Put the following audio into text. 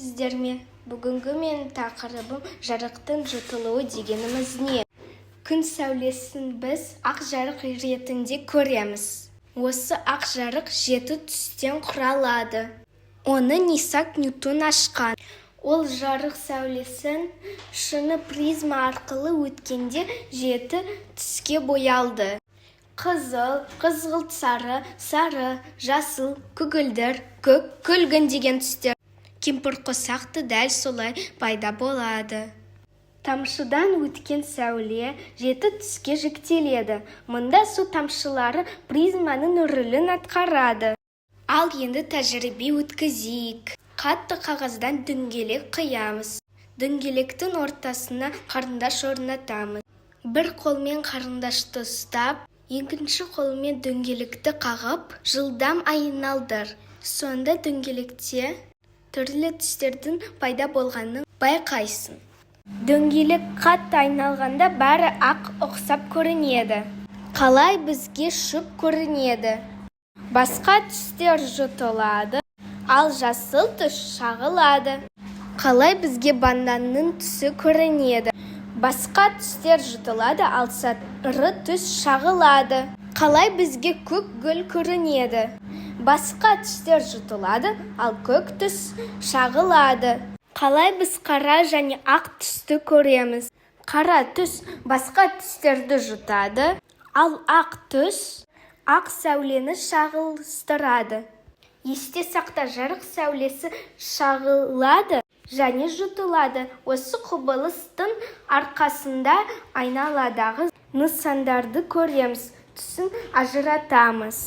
Сіздерме, бүгінгі менің тақырыбым жарықтың жұтылуы дегеніміз не? Күн сәулесін біз ақ жарық ретінде көреміз. Осы ақ жарық 7 түстен құралады. Оны Исаак Ньютон ашқан. Ол жарық сәулесін шыны призма арқылы өткенде 7 түске боялды. Қызыл, қызғылт сары, сары, жасыл, көгілдір, көк, күлгін деген түстер. Кемпірқосақ та дәл солай пайда болады. Тамшыдан өткен сәуле 7 түске жіктеледі. Мұнда су тамшылары призманың рөлін атқарады. Ал енді тәжірибе өткізейік. Қатты қағаздан дөңгелек қиямыз. Дөңгелектің ортасына қарындаш орнатамыз. Бір қолмен қарындашты ұстап, екінші қолмен дөңгелекті қағып, жылдам айналдыр. Сонда дөңгелекте түрлі түстердің пайда болғанын байқайсың. Дөңгелек қатты айналғанда бәрі ақ ұқсап көрінеді. Қалай бізге шөп көрінеді? Басқа түстер жұтылады, ал жасыл түс шағылады. Қалай бізге бананның түсі көрінеді? Басқа түстер жұтылады, ал сары түс шағылады. Қалай бізге көк гүл көрінеді? Басқа түстер жұтылады, ал көк түс шағылады. Қалай біз қара және ақ түсті көреміз? Қара түс басқа түстерді жұтады, ал ақ түс ақ сәулені шағылыстырады. Есте сақта, жарық сәулесі шағылады және жұтылады. Осы құбылыстың арқасында айналадағы нысандарды көреміз, түсін ажыратамыз.